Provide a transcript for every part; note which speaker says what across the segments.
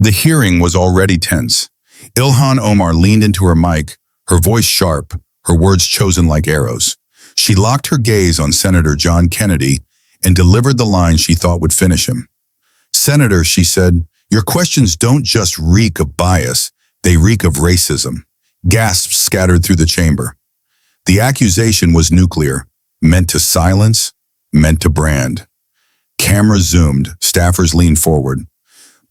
Speaker 1: The hearing was already tense. Ilhan Omar leaned into her mic, her voice sharp, her words chosen like arrows. She locked her gaze on Senator John Kennedy and delivered the line she thought would finish him. "Senator," she said, "your questions don't just reek of bias, they reek of racism." Gasps scattered through the chamber. The accusation was nuclear, meant to silence, meant to brand. Cameras zoomed, staffers leaned forward.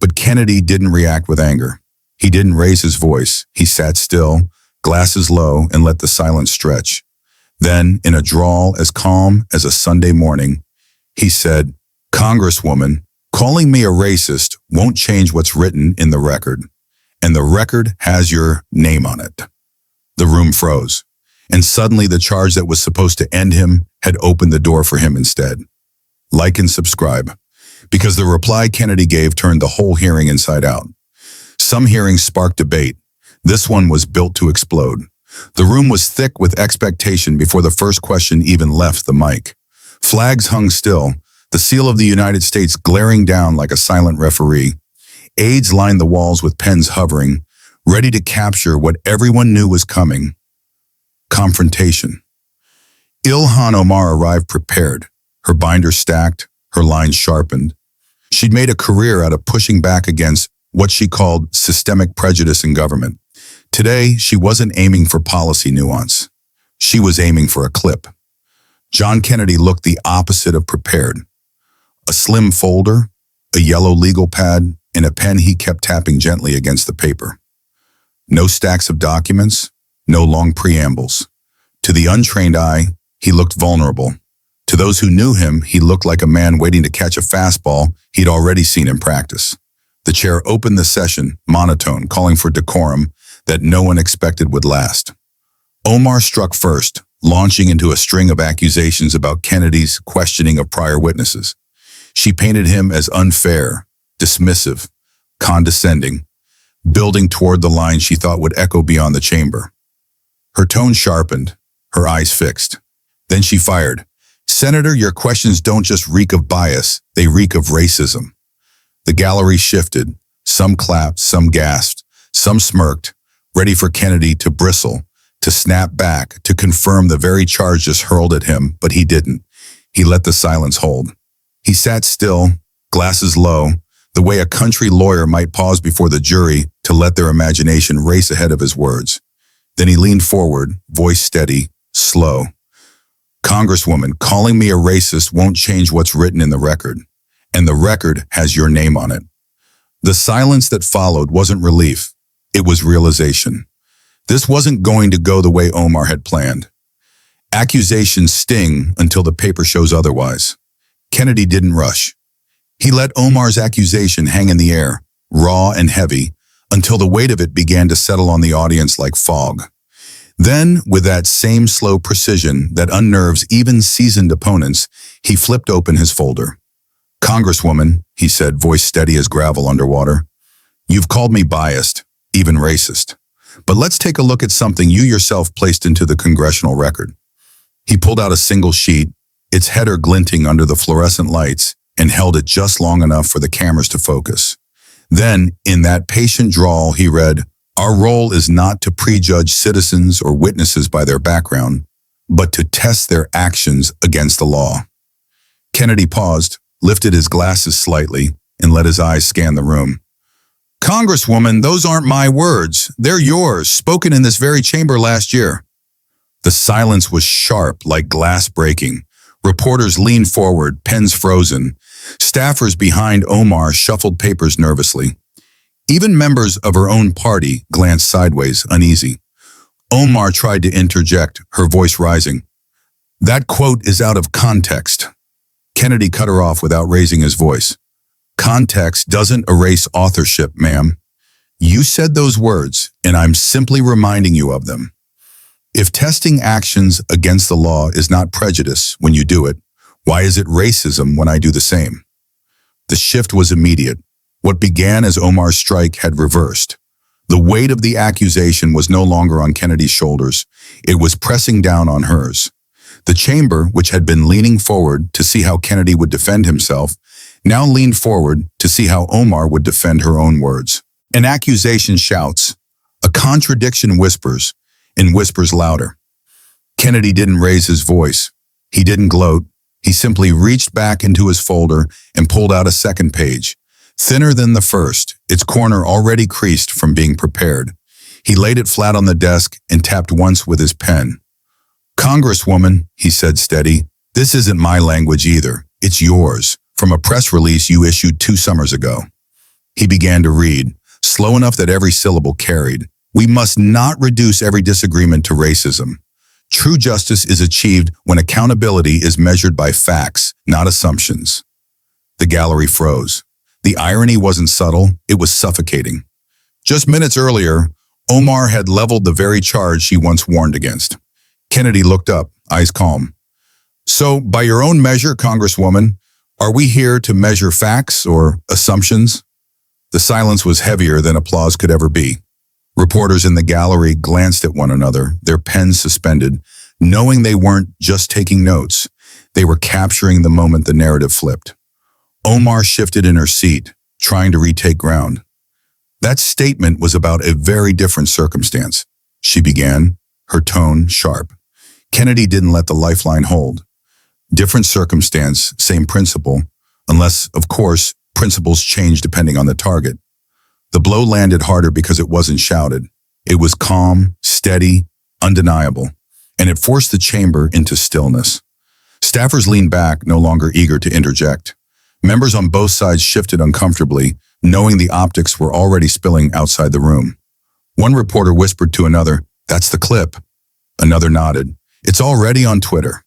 Speaker 1: But Kennedy didn't react with anger. He didn't raise his voice. He sat still, glasses low, and let the silence stretch. Then, in a drawl as calm as a Sunday morning, he said, "Congresswoman, calling me a racist won't change what's written in the record. And the record has your name on it." The room froze, and suddenly the charge that was supposed to end him had opened the door for him instead. Like and subscribe, because the reply Kennedy gave turned the whole hearing inside out. Some hearings sparked debate. This one was built to explode. The room was thick with expectation before the first question even left the mic. Flags hung still, the seal of the United States glaring down like a silent referee. Aides lined the walls with pens hovering, ready to capture what everyone knew was coming. Confrontation. Ilhan Omar arrived prepared, her binder stacked, her lines sharpened. She'd made a career out of pushing back against what she called systemic prejudice in government. Today, she wasn't aiming for policy nuance. She was aiming for a clip. John Kennedy looked the opposite of prepared. A slim folder, a yellow legal pad, and a pen he kept tapping gently against the paper. No stacks of documents, no long preambles. To the untrained eye, he looked vulnerable. To those who knew him, he looked like a man waiting to catch a fastball he'd already seen in practice. The chair opened the session, monotone, calling for decorum that no one expected would last. Omar struck first, launching into a string of accusations about Kennedy's questioning of prior witnesses. She painted him as unfair, dismissive, condescending, building toward the line she thought would echo beyond the chamber. Her tone sharpened, her eyes fixed. Then she fired, "Senator, your questions don't just reek of bias, they reek of racism." The gallery shifted. Some clapped, some gasped, some smirked, ready for Kennedy to bristle, to snap back, to confirm the very charge just hurled at him, but he didn't. He let the silence hold. He sat still, glasses low, the way a country lawyer might pause before the jury to let their imagination race ahead of his words. Then he leaned forward, voice steady, slow. "Congresswoman, calling me a racist won't change what's written in the record, and the record has your name on it." The silence that followed wasn't relief, it was realization. This wasn't going to go the way Omar had planned. Accusations sting until the paper shows otherwise. Kennedy didn't rush. He let Omar's accusation hang in the air, raw and heavy, until the weight of it began to settle on the audience like fog. Then, with that same slow precision that unnerves even seasoned opponents, he flipped open his folder. "Congresswoman," he said, voice steady as gravel underwater, "you've called me biased, even racist. But let's take a look at something you yourself placed into the congressional record." He pulled out a single sheet, its header glinting under the fluorescent lights, and held it just long enough for the cameras to focus. Then, in that patient drawl, he read, "Our role is not to prejudge citizens or witnesses by their background, but to test their actions against the law." Kennedy paused, lifted his glasses slightly, and let his eyes scan the room. "Congresswoman, those aren't my words. They're yours, spoken in this very chamber last year." The silence was sharp, like glass breaking. Reporters leaned forward, pens frozen. Staffers behind Omar shuffled papers nervously. Even members of her own party glanced sideways, uneasy. Omar tried to interject, her voice rising. "That quote is out of context." Kennedy cut her off without raising his voice. "Context doesn't erase authorship, ma'am. You said those words, and I'm simply reminding you of them. If testing actions against the law is not prejudice when you do it, why is it racism when I do the same?" The shift was immediate. What began as Omar's strike had reversed. The weight of the accusation was no longer on Kennedy's shoulders. It was pressing down on hers. The chamber, which had been leaning forward to see how Kennedy would defend himself, now leaned forward to see how Omar would defend her own words. An accusation shouts, a contradiction whispers, and whispers louder. Kennedy didn't raise his voice. He didn't gloat. He simply reached back into his folder and pulled out a second page, thinner than the first, its corner already creased from being prepared. He laid it flat on the desk and tapped once with his pen. "Congresswoman," he said steady, "this isn't my language either. It's yours, from a press release you issued 2 summers ago." He began to read, slow enough that every syllable carried. "We must not reduce every disagreement to racism. True justice is achieved when accountability is measured by facts, not assumptions." The gallery froze. The irony wasn't subtle, it was suffocating. Just minutes earlier, Omar had leveled the very charge she once warned against. Kennedy looked up, eyes calm. "So, by your own measure, Congresswoman, are we here to measure facts or assumptions?" The silence was heavier than applause could ever be. Reporters in the gallery glanced at one another, their pens suspended, knowing they weren't just taking notes. They were capturing the moment the narrative flipped. Omar shifted in her seat, trying to retake ground. "That statement was about a very different circumstance," she began, her tone sharp. Kennedy didn't let the lifeline hold. Different circumstance, same principle, unless, of course, principles change depending on the target. The blow landed harder because it wasn't shouted. It was calm, steady, undeniable, and it forced the chamber into stillness. Staffers leaned back, no longer eager to interject. Members on both sides shifted uncomfortably, knowing the optics were already spilling outside the room. One reporter whispered to another, "That's the clip." Another nodded, "It's already on Twitter."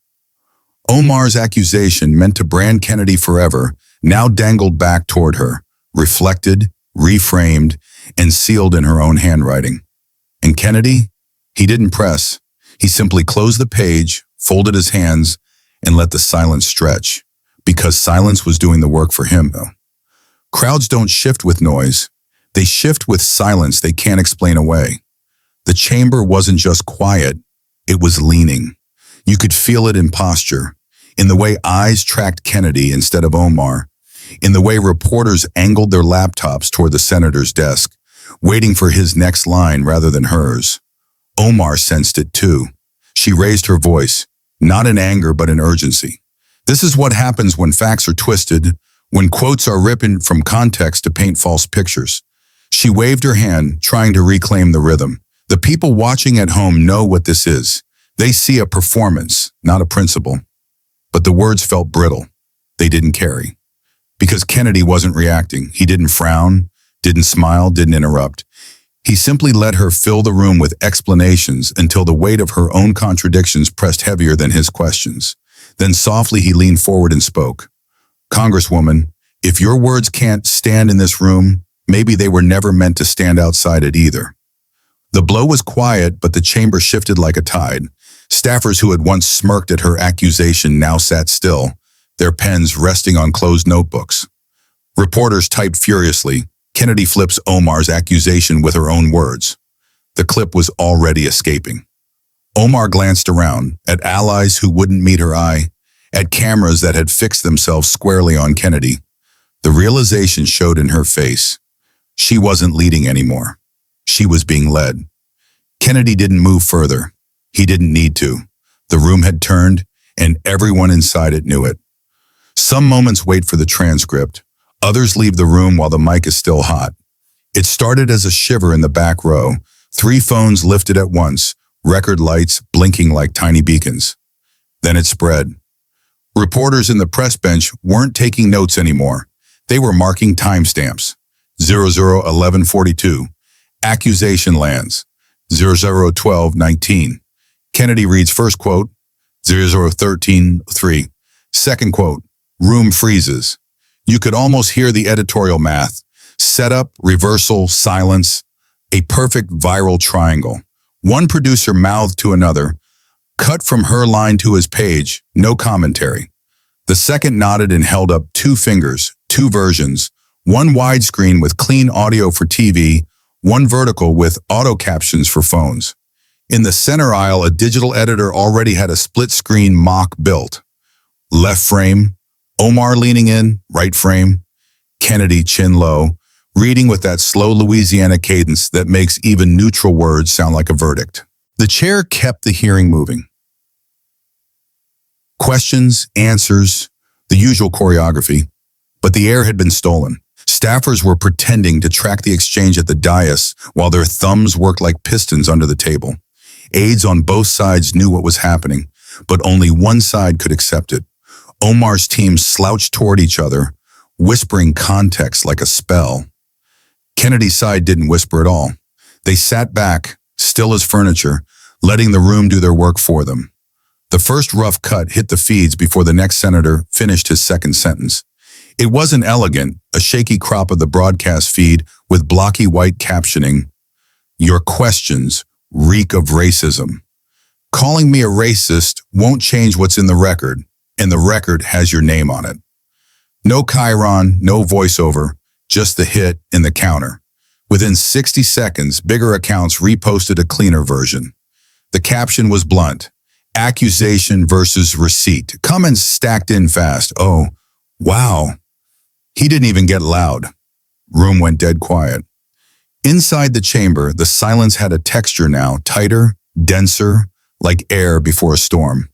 Speaker 1: Omar's accusation, meant to brand Kennedy forever, now dangled back toward her, reflected, reframed, and sealed in her own handwriting. And Kennedy? He didn't press. He simply closed the page, folded his hands, and let the silence stretch, because silence was doing the work for him. Crowds don't shift with noise. They shift with silence they can't explain away. The chamber wasn't just quiet, it was leaning. You could feel it in posture, in the way eyes tracked Kennedy instead of Omar, in the way reporters angled their laptops toward the senator's desk, waiting for his next line rather than hers. Omar sensed it too. She raised her voice, not in anger but in urgency. "This is what happens when facts are twisted, when quotes are ripped from context to paint false pictures." She waved her hand, trying to reclaim the rhythm. "The people watching at home know what this is. They see a performance, not a principle." But the words felt brittle. They didn't carry. Because Kennedy wasn't reacting. He didn't frown, didn't smile, didn't interrupt. He simply let her fill the room with explanations until the weight of her own contradictions pressed heavier than his questions. Then softly he leaned forward and spoke. "Congresswoman, if your words can't stand in this room, maybe they were never meant to stand outside it either." The blow was quiet, but the chamber shifted like a tide. Staffers who had once smirked at her accusation now sat still, their pens resting on closed notebooks. Reporters typed furiously. Kennedy flips Omar's accusation with her own words. The clip was already escaping. Omar glanced around, at allies who wouldn't meet her eye, at cameras that had fixed themselves squarely on Kennedy. The realization showed in her face. She wasn't leading anymore. She was being led. Kennedy didn't move further. He didn't need to. The room had turned, and everyone inside it knew it. Some moments wait for the transcript. Others leave the room while the mic is still hot. It started as a shiver in the back row, 3 phones lifted at once, record lights blinking like tiny beacons. Then it spread. Reporters in the press bench weren't taking notes anymore. They were marking timestamps. 00:11:42. Accusation lands. 00:12:19. Kennedy reads first quote. 00:13:3. Second quote. Room freezes. You could almost hear the editorial math. Setup, reversal, silence. A perfect viral triangle. One producer mouthed to another. Cut from her line to his page. No commentary. The second nodded and held up 2 fingers, 2 versions. One widescreen with clean audio for TV, one vertical with auto captions for phones. In the center aisle, a digital editor already had a split-screen mock built. Left frame, Omar leaning in, right frame, Kennedy chin low, reading with that slow Louisiana cadence that makes even neutral words sound like a verdict. The chair kept the hearing moving. Questions, answers, the usual choreography, but the air had been stolen. Staffers were pretending to track the exchange at the dais while their thumbs worked like pistons under the table. Aides on both sides knew what was happening, but only one side could accept it. Omar's team slouched toward each other, whispering context like a spell. Kennedy's side didn't whisper at all. They sat back, still as furniture, letting the room do their work for them. The first rough cut hit the feeds before the next senator finished his second sentence. It wasn't elegant, a shaky crop of the broadcast feed with blocky white captioning, "Your questions reek of racism. Calling me a racist won't change what's in the record, and the record has your name on it." No chyron, no voiceover, just the hit in the counter. Within 60 seconds, bigger accounts reposted a cleaner version. The caption was blunt: accusation versus receipt. Comments stacked in fast. "Oh, wow." He didn't even get loud. Room went dead quiet. Inside the chamber, the silence had a texture now, tighter, denser, like air before a storm.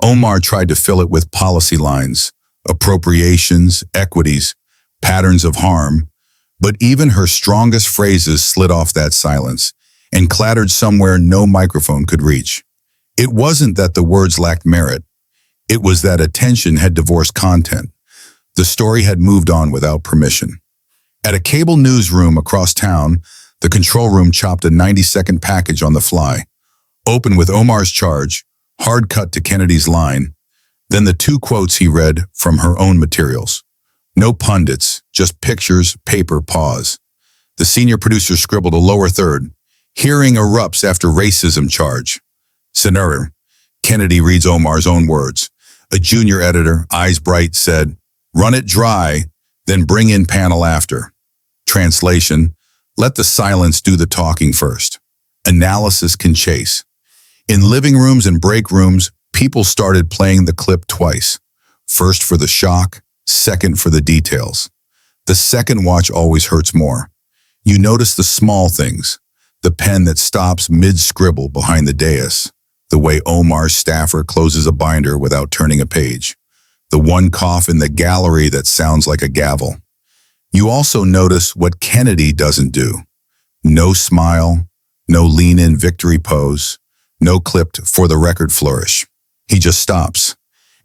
Speaker 1: Omar tried to fill it with policy lines, appropriations, equities, patterns of harm, but even her strongest phrases slid off that silence and clattered somewhere no microphone could reach. It wasn't that the words lacked merit. It was that attention had divorced content. The story had moved on without permission. At a cable newsroom across town, the control room chopped a 90-second package on the fly. Open with Omar's charge, hard cut to Kennedy's line, then the two quotes he read from her own materials. No pundits, just pictures, paper, pause. The senior producer scribbled a lower third. Hearing erupts after racism charge. Senator, Kennedy reads Omar's own words. A junior editor, eyes bright, said, "Run it dry, then bring in panel after." Translation, let the silence do the talking first. Analysis can chase. In living rooms and break rooms, people started playing the clip twice. First for the shock, second for the details. The second watch always hurts more. You notice the small things, the pen that stops mid-scribble behind the dais, the way Omar's staffer closes a binder without turning a page, the one cough in the gallery that sounds like a gavel. You also notice what Kennedy doesn't do. No smile, no lean-in victory pose, no clipped for the record flourish. He just stops.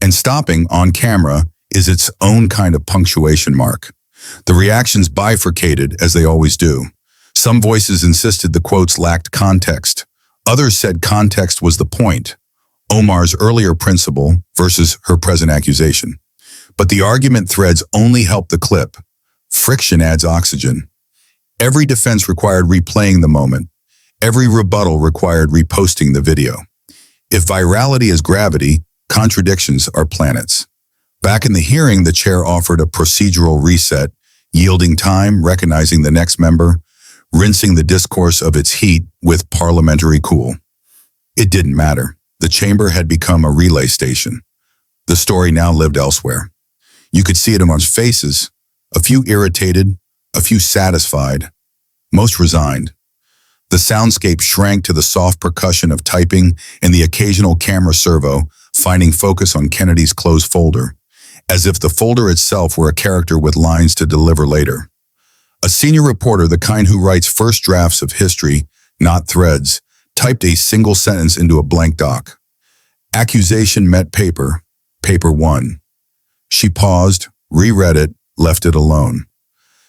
Speaker 1: And stopping on camera is its own kind of punctuation mark. The reactions bifurcated, as they always do. Some voices insisted the quotes lacked context. Others said context was the point. Omar's earlier principle versus her present accusation. But the argument threads only help the clip. Friction adds oxygen. Every defense required replaying the moment. Every rebuttal required reposting the video. If virality is gravity, contradictions are planets. Back in the hearing, the chair offered a procedural reset, yielding time, recognizing the next member, rinsing the discourse of its heat with parliamentary cool. It didn't matter. The chamber had become a relay station. The story now lived elsewhere. You could see it amongst faces, a few irritated, a few satisfied, most resigned. The soundscape shrank to the soft percussion of typing and the occasional camera servo, finding focus on Kennedy's closed folder, as if the folder itself were a character with lines to deliver later. A senior reporter, the kind who writes first drafts of history, not threads, typed a single sentence into a blank doc. Accusation met paper, paper 1. She paused, reread it, left it alone.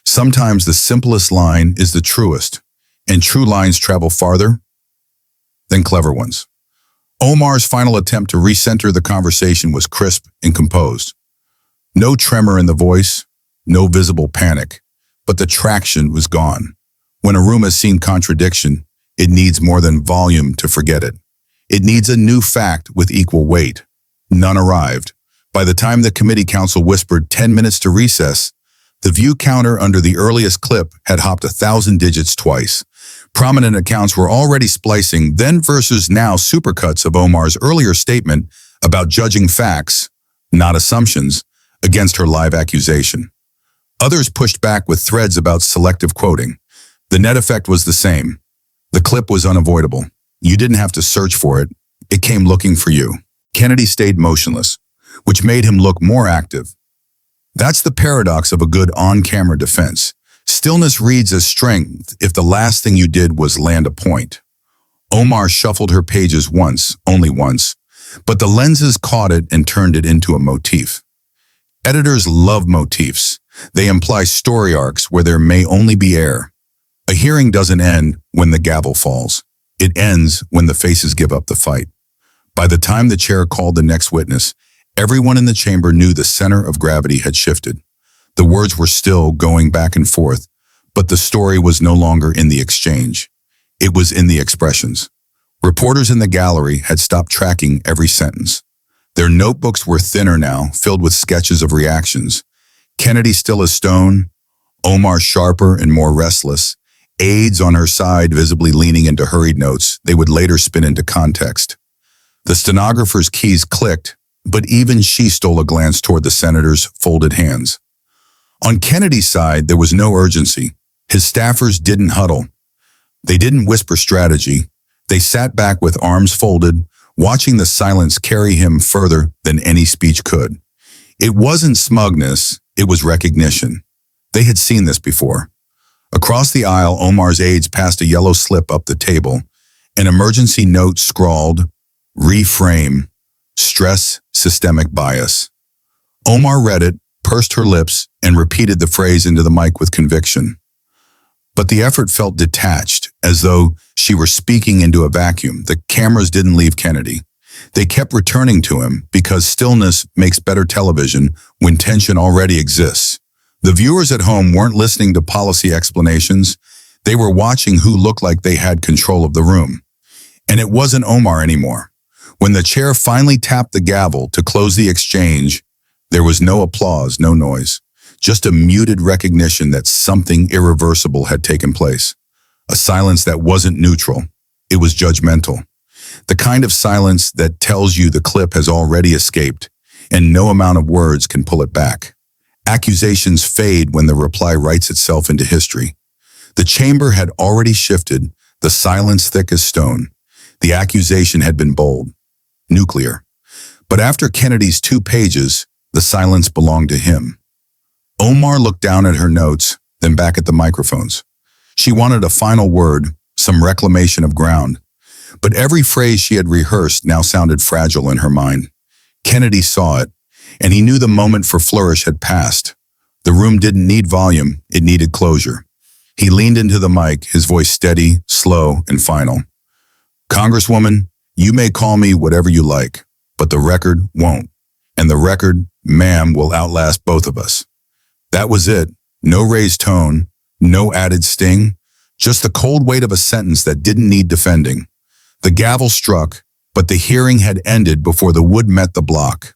Speaker 1: Sometimes the simplest line is the truest, and true lines travel farther than clever ones. Omar's final attempt to recenter the conversation was crisp and composed. No tremor in the voice, no visible panic, but the traction was gone. When a room has seen contradiction, it needs more than volume to forget it. It needs a new fact with equal weight. None arrived. By the time the committee counsel whispered 10 minutes to recess, the view counter under the earliest clip had hopped 1,000 digits twice. Prominent accounts were already splicing then versus now supercuts of Omar's earlier statement about judging facts, not assumptions, against her live accusation. Others pushed back with threads about selective quoting. The net effect was the same. The clip was unavoidable. You didn't have to search for it. It came looking for you. Kennedy stayed motionless, which made him look more active. That's the paradox of a good on-camera defense. Stillness reads as strength if the last thing you did was land a point. Omar shuffled her pages once, only once, but the lenses caught it and turned it into a motif. Editors love motifs. They imply story arcs where there may only be air. A hearing doesn't end when the gavel falls. It ends when the faces give up the fight. By the time the chair called the next witness, everyone in the chamber knew the center of gravity had shifted. The words were still going back and forth, but the story was no longer in the exchange. It was in the expressions. Reporters in the gallery had stopped tracking every sentence. Their notebooks were thinner now, filled with sketches of reactions. Kennedy still as stone, Omar sharper and more restless, aides on her side visibly leaning into hurried notes they would later spin into context. The stenographer's keys clicked, but even she stole a glance toward the senator's folded hands. On Kennedy's side, there was no urgency. His staffers didn't huddle. They didn't whisper strategy. They sat back with arms folded, watching the silence carry him further than any speech could. It wasn't smugness, it was recognition. They had seen this before. Across the aisle, Omar's aides passed a yellow slip up the table. An emergency note scrawled, "Reframe, stress systemic bias." Omar read it, pursed her lips, and repeated the phrase into the mic with conviction. But the effort felt detached, as though she were speaking into a vacuum. The cameras didn't leave Kennedy. They kept returning to him because stillness makes better television when tension already exists. The viewers at home weren't listening to policy explanations. They were watching who looked like they had control of the room. And it wasn't Omar anymore. When the chair finally tapped the gavel to close the exchange, there was no applause, no noise. Just a muted recognition that something irreversible had taken place. A silence that wasn't neutral. It was judgmental. The kind of silence that tells you the clip has already escaped, and no amount of words can pull it back. Accusations fade when the reply writes itself into history. The chamber had already shifted, the silence thick as stone. The accusation had been bold, nuclear. But after Kennedy's 2 pages, the silence belonged to him. Omar looked down at her notes, then back at the microphones. She wanted a final word, some reclamation of ground. But every phrase she had rehearsed now sounded fragile in her mind. Kennedy saw it, and he knew the moment for flourish had passed. The room didn't need volume, it needed closure. He leaned into the mic, his voice steady, slow, and final. "Congresswoman, you may call me whatever you like, but the record won't. And the record, ma'am, will outlast both of us." That was it. No raised tone, no added sting, just the cold weight of a sentence that didn't need defending. The gavel struck, but the hearing had ended before the wood met the block.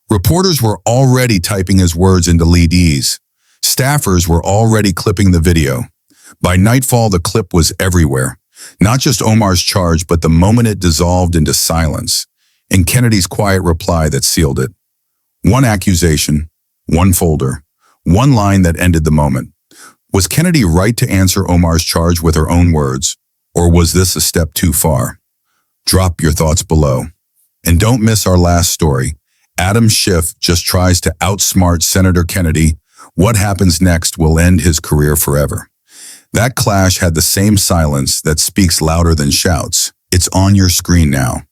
Speaker 1: Reporters were already typing his words into leadees. Staffers were already clipping the video. By nightfall, the clip was everywhere. Not just Omar's charge, but the moment it dissolved into silence, and Kennedy's quiet reply that sealed it. One accusation, one folder, one line that ended the moment. Was Kennedy right to answer Omar's charge with her own words, or was this a step too far? Drop your thoughts below. And don't miss our last story. Adam Schiff just tries to outsmart Senator Kennedy. What happens next will end his career forever. That clash had the same silence that speaks louder than shouts. It's on your screen now.